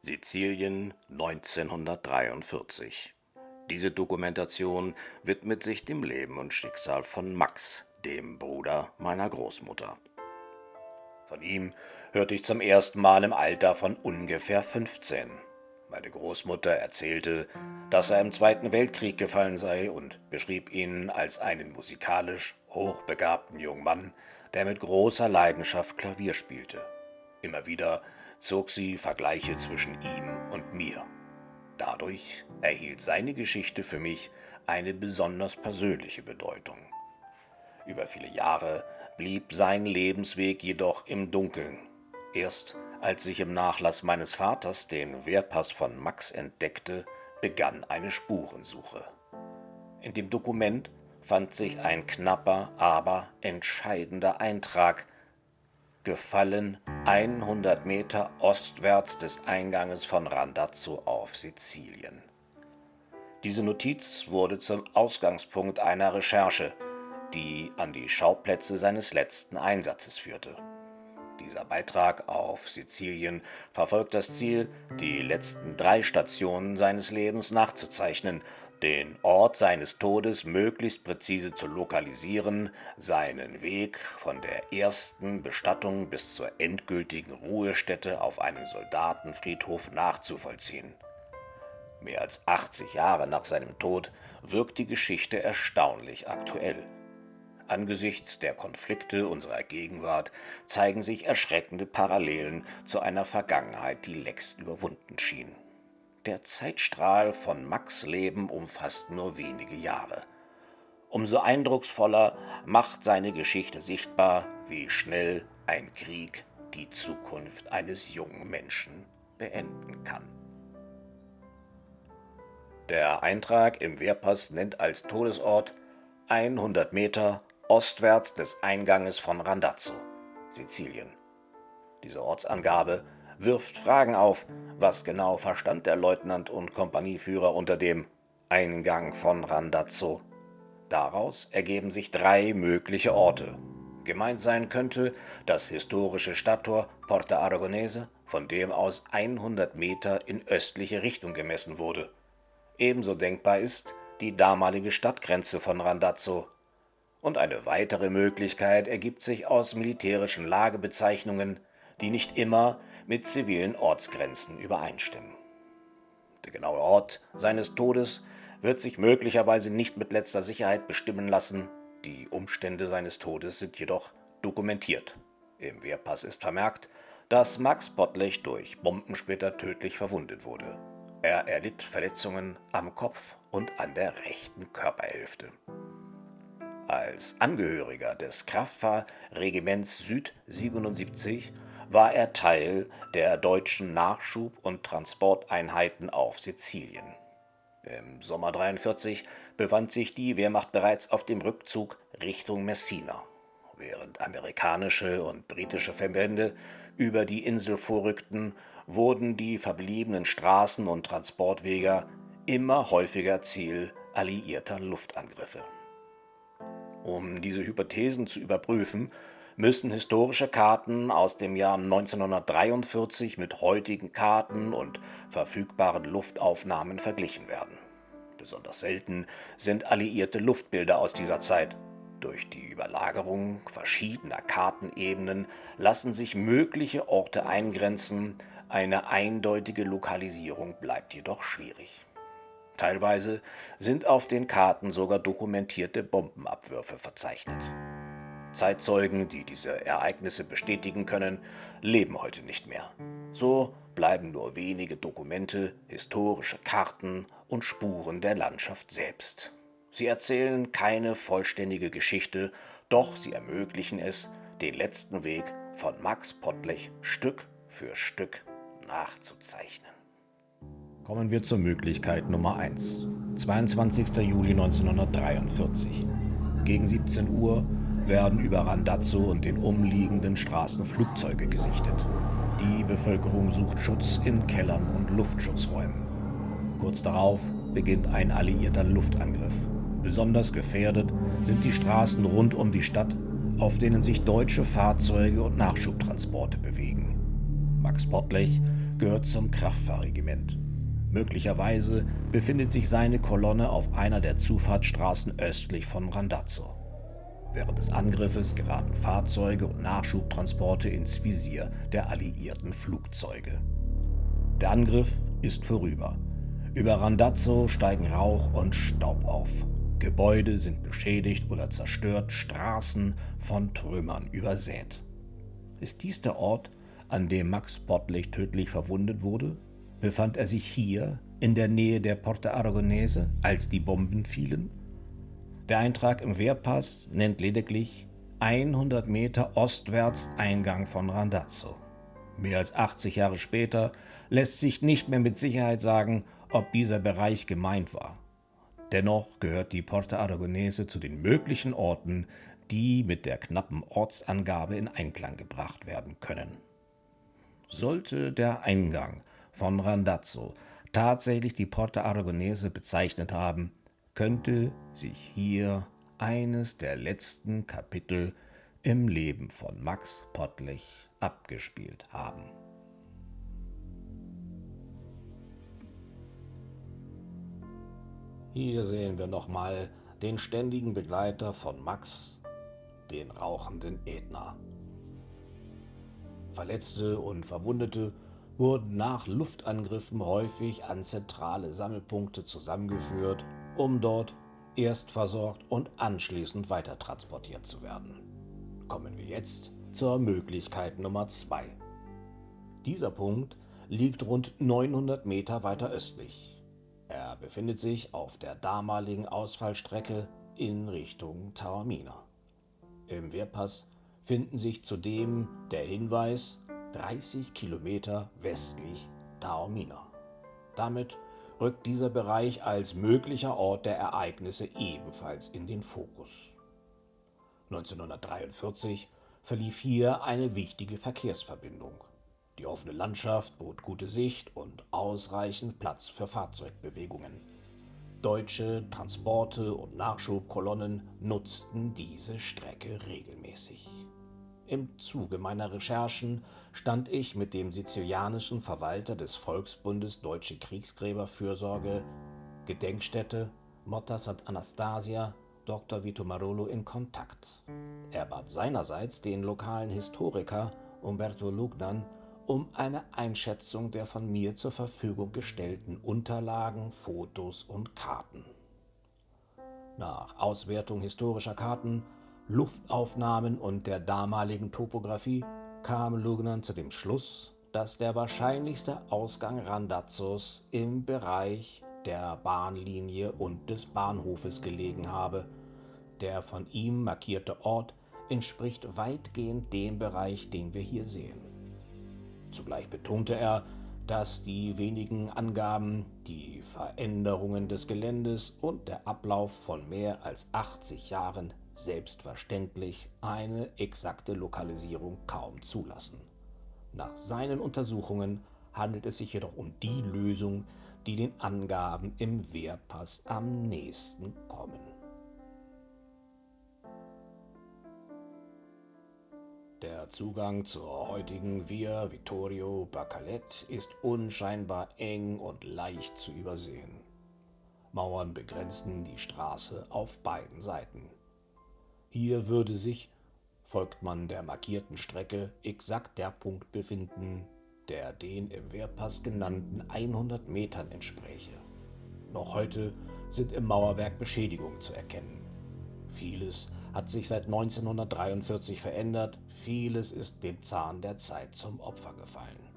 Sizilien 1943. Diese Dokumentation widmet sich dem Leben und Schicksal von Max, dem Bruder meiner Großmutter. Von ihm hörte ich zum ersten Mal im Alter von ungefähr 15. Meine Großmutter erzählte, dass er im Zweiten Weltkrieg gefallen sei und beschrieb ihn als einen musikalisch hochbegabten jungen Mann, der mit großer Leidenschaft Klavier spielte. Immer wieder zog sie Vergleiche zwischen ihm und mir. Dadurch erhielt seine Geschichte für mich eine besonders persönliche Bedeutung. Über viele Jahre blieb sein Lebensweg jedoch im Dunkeln. Erst als ich im Nachlass meines Vaters den Wehrpass von Max entdeckte, begann eine Spurensuche. In dem Dokument fand sich ein knapper, aber entscheidender Eintrag: Gefallen 100 Meter ostwärts des Einganges von Randazzo auf Sizilien. Diese Notiz wurde zum Ausgangspunkt einer Recherche, die an die Schauplätze seines letzten Einsatzes führte. Dieser Beitrag auf Sizilien verfolgt das Ziel, die letzten 3 Stationen seines Lebens nachzuzeichnen, den Ort seines Todes möglichst präzise zu lokalisieren, seinen Weg von der ersten Bestattung bis zur endgültigen Ruhestätte auf einem Soldatenfriedhof nachzuvollziehen. Mehr als 80 Jahre nach seinem Tod wirkt die Geschichte erstaunlich aktuell. Angesichts der Konflikte unserer Gegenwart zeigen sich erschreckende Parallelen zu einer Vergangenheit, die längst überwunden schien. Der Zeitstrahl von Max' Leben umfasst nur wenige Jahre. Umso eindrucksvoller macht seine Geschichte sichtbar, wie schnell ein Krieg die Zukunft eines jungen Menschen beenden kann. Der Eintrag im Wehrpass nennt als Todesort 100 Meter ostwärts des Einganges von Randazzo, Sizilien. Diese Ortsangabe wirft Fragen auf. Was genau verstand der Leutnant und Kompanieführer unter dem Eingang von Randazzo? Daraus ergeben sich 3 mögliche Orte. Gemeint sein könnte das historische Stadttor Porta Aragonese, von dem aus 100 Meter in östliche Richtung gemessen wurde. Ebenso denkbar ist die damalige Stadtgrenze von Randazzo. Und eine weitere Möglichkeit ergibt sich aus militärischen Lagebezeichnungen, die nicht immer mit zivilen Ortsgrenzen übereinstimmen. Der genaue Ort seines Todes wird sich möglicherweise nicht mit letzter Sicherheit bestimmen lassen, die Umstände seines Todes sind jedoch dokumentiert. Im Wehrpass ist vermerkt, dass Max Bottlich durch Bombensplitter tödlich verwundet wurde. Er erlitt Verletzungen am Kopf und an der rechten Körperhälfte. Als Angehöriger des Kraftfahrregiments Süd 77 war er Teil der deutschen Nachschub- und Transporteinheiten auf Sizilien. Im Sommer 1943 befand sich die Wehrmacht bereits auf dem Rückzug Richtung Messina. Während amerikanische und britische Verbände über die Insel vorrückten, wurden die verbliebenen Straßen- und Transportwege immer häufiger Ziel alliierter Luftangriffe. Um diese Hypothesen zu überprüfen, müssen historische Karten aus dem Jahr 1943 mit heutigen Karten und verfügbaren Luftaufnahmen verglichen werden. Besonders selten sind alliierte Luftbilder aus dieser Zeit. Durch die Überlagerung verschiedener Kartenebenen lassen sich mögliche Orte eingrenzen, eine eindeutige Lokalisierung bleibt jedoch schwierig. Teilweise sind auf den Karten sogar dokumentierte Bombenabwürfe verzeichnet. Zeitzeugen, die diese Ereignisse bestätigen können, leben heute nicht mehr. So bleiben nur wenige Dokumente, historische Karten und Spuren der Landschaft selbst. Sie erzählen keine vollständige Geschichte, doch sie ermöglichen es, den letzten Weg von Max Bottlich Stück für Stück nachzuzeichnen. Kommen wir zur Möglichkeit Nummer 1. 22. Juli 1943. Gegen 17 Uhr werden über Randazzo und den umliegenden Straßen Flugzeuge gesichtet. Die Bevölkerung sucht Schutz in Kellern und Luftschutzräumen. Kurz darauf beginnt ein alliierter Luftangriff. Besonders gefährdet sind die Straßen rund um die Stadt, auf denen sich deutsche Fahrzeuge und Nachschubtransporte bewegen. Max Bottlich gehört zum Kraftfahrregiment. Möglicherweise befindet sich seine Kolonne auf einer der Zufahrtsstraßen östlich von Randazzo. Während des Angriffes geraten Fahrzeuge und Nachschubtransporte ins Visier der alliierten Flugzeuge. Der Angriff ist vorüber. Über Randazzo steigen Rauch und Staub auf. Gebäude sind beschädigt oder zerstört, Straßen von Trümmern übersät. Ist dies der Ort, an dem Max Bottlich tödlich verwundet wurde? Befand er sich hier, in der Nähe der Porta Aragonese, als die Bomben fielen? Der Eintrag im Wehrpass nennt lediglich 100 Meter ostwärts Eingang von Randazzo. Mehr als 80 Jahre später lässt sich nicht mehr mit Sicherheit sagen, ob dieser Bereich gemeint war. Dennoch gehört die Porta Aragonese zu den möglichen Orten, die mit der knappen Ortsangabe in Einklang gebracht werden können. Sollte der Eingang von Randazzo tatsächlich die Porta Aragonese bezeichnet haben, könnte sich hier eines der letzten Kapitel im Leben von Max Bottlich abgespielt haben. Hier sehen wir nochmal den ständigen Begleiter von Max, den rauchenden Ätna. Verletzte und Verwundete wurden nach Luftangriffen häufig an zentrale Sammelpunkte zusammengeführt, um dort erst versorgt und anschließend weiter transportiert zu werden. Kommen wir jetzt zur Möglichkeit Nummer 2. Dieser Punkt liegt rund 900 Meter weiter östlich. Er befindet sich auf der damaligen Ausfallstrecke in Richtung Taormina. Im Wehrpass finden sich zudem der Hinweis 30 Kilometer westlich Taormina. Damit rückt dieser Bereich als möglicher Ort der Ereignisse ebenfalls in den Fokus. 1943 verlief hier eine wichtige Verkehrsverbindung. Die offene Landschaft bot gute Sicht und ausreichend Platz für Fahrzeugbewegungen. Deutsche Transporte und Nachschubkolonnen nutzten diese Strecke regelmäßig. Im Zuge meiner Recherchen stand ich mit dem sizilianischen Verwalter des Volksbundes Deutsche Kriegsgräberfürsorge, Gedenkstätte Motta Sant'Anastasia, Dr. Vito Marolo, in Kontakt. Er bat seinerseits den lokalen Historiker Umberto Lugnan um eine Einschätzung der von mir zur Verfügung gestellten Unterlagen, Fotos und Karten. Nach Auswertung historischer Karten, Luftaufnahmen und der damaligen Topographie kam Lugnan zu dem Schluss, dass der wahrscheinlichste Ausgang Randazzos im Bereich der Bahnlinie und des Bahnhofes gelegen habe. Der von ihm markierte Ort entspricht weitgehend dem Bereich, den wir hier sehen. Zugleich betonte er, dass die wenigen Angaben, die Veränderungen des Geländes und der Ablauf von mehr als 80 Jahren selbstverständlich eine exakte Lokalisierung kaum zulassen. Nach seinen Untersuchungen handelt es sich jedoch um die Lösung, die den Angaben im Wehrpass am nächsten kommen. Der Zugang zur heutigen Via Vittorio Bacalet ist unscheinbar eng und leicht zu übersehen. Mauern begrenzen die Straße auf beiden Seiten. Hier würde sich, folgt man der markierten Strecke, exakt der Punkt befinden, der den im Wehrpass genannten 100 Metern entspräche. Noch heute sind im Mauerwerk Beschädigungen zu erkennen. Vieles hat sich seit 1943 verändert, vieles ist dem Zahn der Zeit zum Opfer gefallen.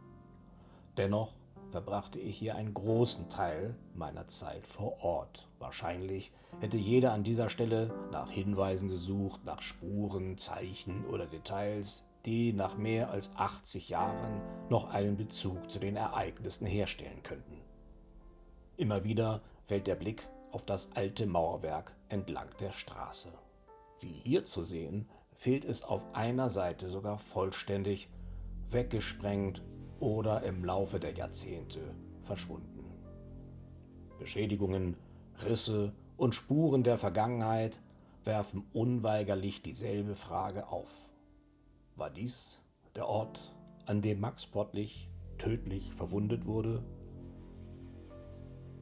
Dennoch verbrachte ich hier einen großen Teil meiner Zeit vor Ort. Wahrscheinlich hätte jeder an dieser Stelle nach Hinweisen gesucht, nach Spuren, Zeichen oder Details, die nach mehr als 80 Jahren noch einen Bezug zu den Ereignissen herstellen könnten. Immer wieder fällt der Blick auf das alte Mauerwerk entlang der Straße. Wie hier zu sehen, fehlt es auf einer Seite sogar vollständig, weggesprengt oder im Laufe der Jahrzehnte verschwunden. Beschädigungen, Risse und Spuren der Vergangenheit werfen unweigerlich dieselbe Frage auf. War dies der Ort, an dem Max Bottlich tödlich verwundet wurde?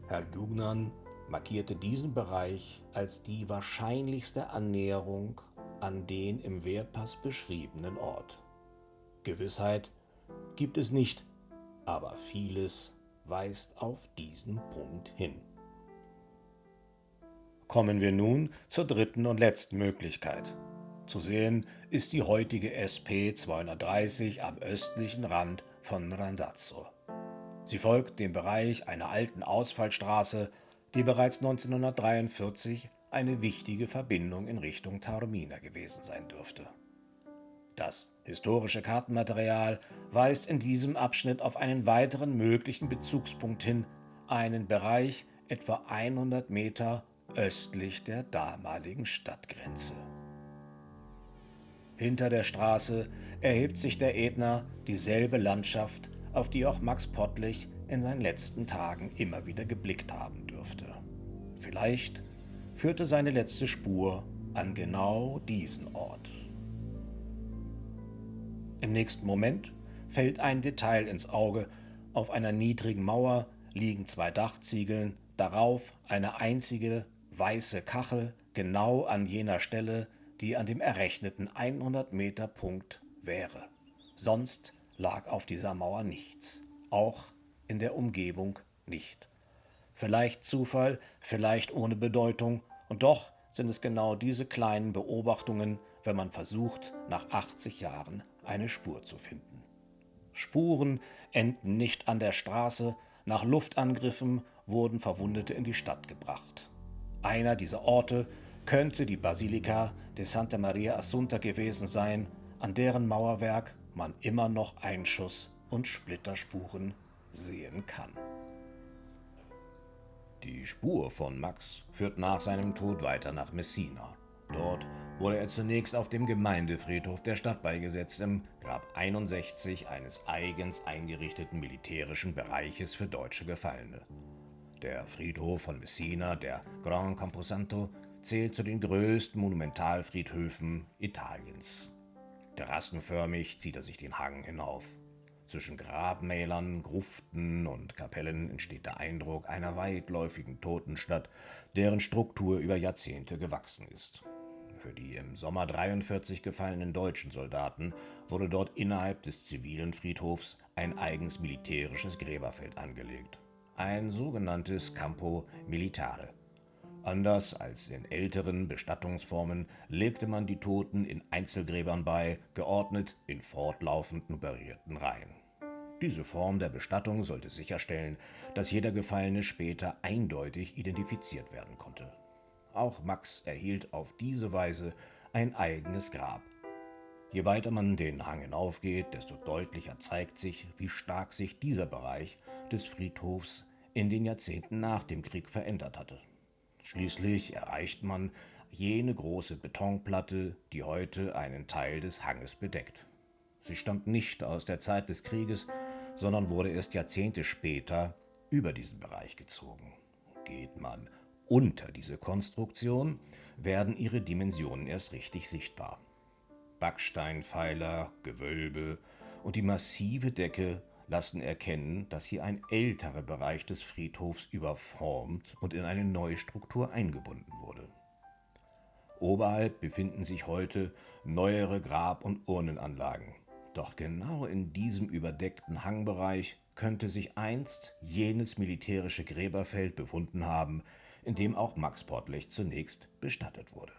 Herr Gugnan markierte diesen Bereich als die wahrscheinlichste Annäherung an den im Wehrpass beschriebenen Ort. Gewissheit gibt es nicht, aber vieles weist auf diesen Punkt hin. Kommen wir nun zur dritten und letzten Möglichkeit. Zu sehen ist die heutige SP 230 am östlichen Rand von Randazzo. Sie folgt dem Bereich einer alten Ausfallstraße, die bereits 1943 eine wichtige Verbindung in Richtung Taormina gewesen sein dürfte. Das historische Kartenmaterial weist in diesem Abschnitt auf einen weiteren möglichen Bezugspunkt hin, einen Bereich etwa 100 Meter östlich der damaligen Stadtgrenze. Hinter der Straße erhebt sich der Ätna, dieselbe Landschaft, auf die auch Max Pottlich in seinen letzten Tagen immer wieder geblickt haben dürfte. Vielleicht führte seine letzte Spur an genau diesen Ort. Im nächsten Moment fällt ein Detail ins Auge. Auf einer niedrigen Mauer liegen 2 Dachziegeln, darauf eine einzige weiße Kachel, genau an jener Stelle, die an dem errechneten 100-Meter-Punkt wäre. Sonst lag auf dieser Mauer nichts, auch in der Umgebung nicht. Vielleicht Zufall, vielleicht ohne Bedeutung, und doch sind es genau diese kleinen Beobachtungen, wenn man versucht, nach 80 Jahren eine Spur zu finden. Spuren enden nicht an der Straße, nach Luftangriffen wurden Verwundete in die Stadt gebracht. Einer dieser Orte könnte die Basilika de Santa Maria Assunta gewesen sein, an deren Mauerwerk man immer noch Einschuss- und Splitterspuren sehen kann. Die Spur von Max führt nach seinem Tod weiter nach Messina. Dort wurde er zunächst auf dem Gemeindefriedhof der Stadt beigesetzt, im Grab 61 eines eigens eingerichteten militärischen Bereiches für deutsche Gefallene. Der Friedhof von Messina, der Gran Camposanto, zählt zu den größten Monumentalfriedhöfen Italiens. Terrassenförmig zieht er sich den Hang hinauf. Zwischen Grabmälern, Gruften und Kapellen entsteht der Eindruck einer weitläufigen Totenstadt, deren Struktur über Jahrzehnte gewachsen ist. Für die im Sommer 43 gefallenen deutschen Soldaten wurde dort innerhalb des zivilen Friedhofs ein eigens militärisches Gräberfeld angelegt, ein sogenanntes Campo Militare. Anders als in älteren Bestattungsformen legte man die Toten in Einzelgräbern bei, geordnet in fortlaufend nummerierten Reihen. Diese Form der Bestattung sollte sicherstellen, dass jeder Gefallene später eindeutig identifiziert werden konnte. Auch Max erhielt auf diese Weise ein eigenes Grab. Je weiter man den Hang hinaufgeht, desto deutlicher zeigt sich, wie stark sich dieser Bereich des Friedhofs in den Jahrzehnten nach dem Krieg verändert hatte. Schließlich erreicht man jene große Betonplatte, die heute einen Teil des Hanges bedeckt. Sie stammt nicht aus der Zeit des Krieges, sondern wurde erst Jahrzehnte später über diesen Bereich gezogen. Geht man unter diese Konstruktion, werden ihre Dimensionen erst richtig sichtbar. Backsteinpfeiler, Gewölbe und die massive Decke lassen erkennen, dass hier ein älterer Bereich des Friedhofs überformt und in eine neue Struktur eingebunden wurde. Oberhalb befinden sich heute neuere Grab- und Urnenanlagen. Doch genau in diesem überdeckten Hangbereich könnte sich einst jenes militärische Gräberfeld befunden haben, in dem auch Max Pottlich zunächst bestattet wurde.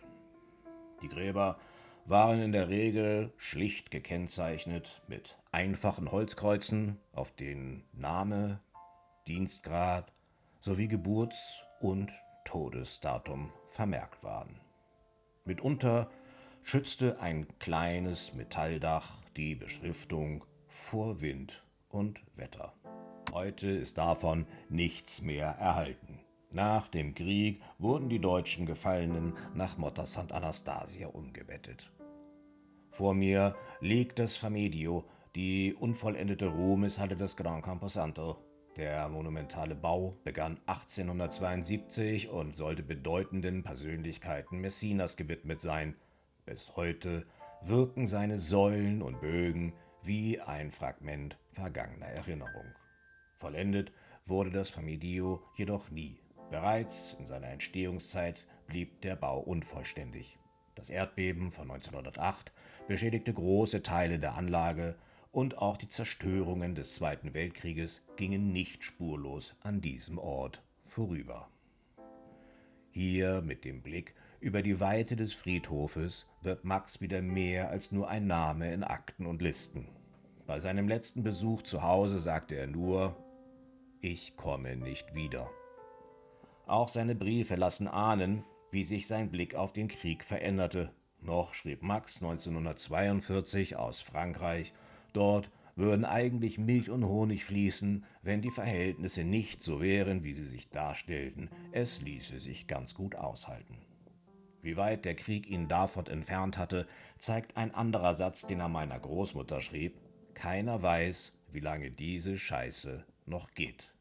Die Gräber waren in der Regel schlicht gekennzeichnet mit einfachen Holzkreuzen, auf denen Name, Dienstgrad sowie Geburts- und Todesdatum vermerkt waren. Mitunter schützte ein kleines Metalldach die Beschriftung vor Wind und Wetter. Heute ist davon nichts mehr erhalten. Nach dem Krieg wurden die deutschen Gefallenen nach Motta Sant'Anastasia umgebettet. Vor mir liegt das Famedio, die unvollendete Ruhmeshalle des Gran Camposanto. Der monumentale Bau begann 1872 und sollte bedeutenden Persönlichkeiten Messinas gewidmet sein. Bis heute wirken seine Säulen und Bögen wie ein Fragment vergangener Erinnerung. Vollendet wurde das Famidio jedoch nie. Bereits in seiner Entstehungszeit blieb der Bau unvollständig. Das Erdbeben von 1908 beschädigte große Teile der Anlage und auch die Zerstörungen des Zweiten Weltkrieges gingen nicht spurlos an diesem Ort vorüber. Hier mit dem Blick über die Weite des Friedhofes wird Max wieder mehr als nur ein Name in Akten und Listen. Bei seinem letzten Besuch zu Hause sagte er nur: Ich komme nicht wieder. Auch seine Briefe lassen ahnen, wie sich sein Blick auf den Krieg veränderte. Noch schrieb Max 1942 aus Frankreich, dort würden eigentlich Milch und Honig fließen, wenn die Verhältnisse nicht so wären, wie sie sich darstellten. Es ließe sich ganz gut aushalten. Wie weit der Krieg ihn davon entfernt hatte, zeigt ein anderer Satz, den er meiner Großmutter schrieb: Keiner weiß, wie lange diese Scheiße noch geht.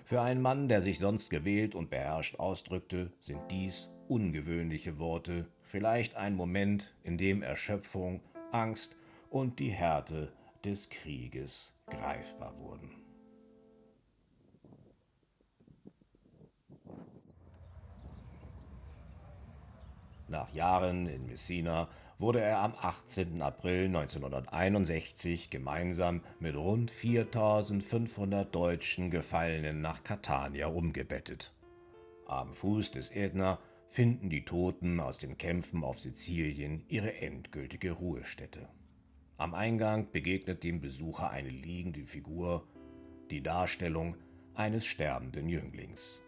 Für einen Mann, der sich sonst gewählt und beherrscht ausdrückte, sind dies ungewöhnliche Worte, vielleicht ein Moment, in dem Erschöpfung, Angst und die Härte des Krieges greifbar wurden. Nach Jahren in Messina wurde er am 18. April 1961 gemeinsam mit rund 4.500 deutschen Gefallenen nach Catania umgebettet. Am Fuß des Ätna finden die Toten aus den Kämpfen auf Sizilien ihre endgültige Ruhestätte. Am Eingang begegnet dem Besucher eine liegende Figur, die Darstellung eines sterbenden Jünglings.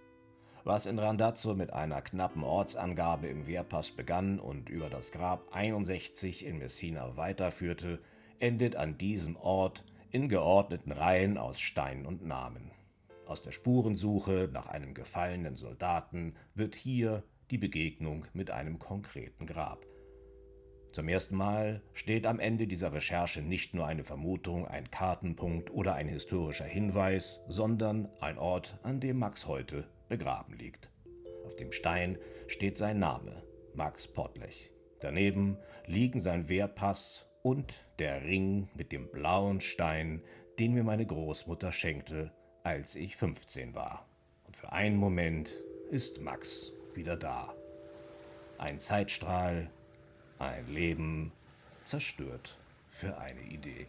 Was in Randazzo mit einer knappen Ortsangabe im Wehrpass begann und über das Grab 61 in Messina weiterführte, endet an diesem Ort in geordneten Reihen aus Stein und Namen. Aus der Spurensuche nach einem gefallenen Soldaten wird hier die Begegnung mit einem konkreten Grab. Zum ersten Mal steht am Ende dieser Recherche nicht nur eine Vermutung, ein Kartenpunkt oder ein historischer Hinweis, sondern ein Ort, an dem Max heute begraben liegt. Auf dem Stein steht sein Name, Max Podlech. Daneben liegen sein Wehrpass und der Ring mit dem blauen Stein, den mir meine Großmutter schenkte, als ich 15 war. Und für einen Moment ist Max wieder da. Ein Zeitstrahl, ein Leben zerstört für eine Idee.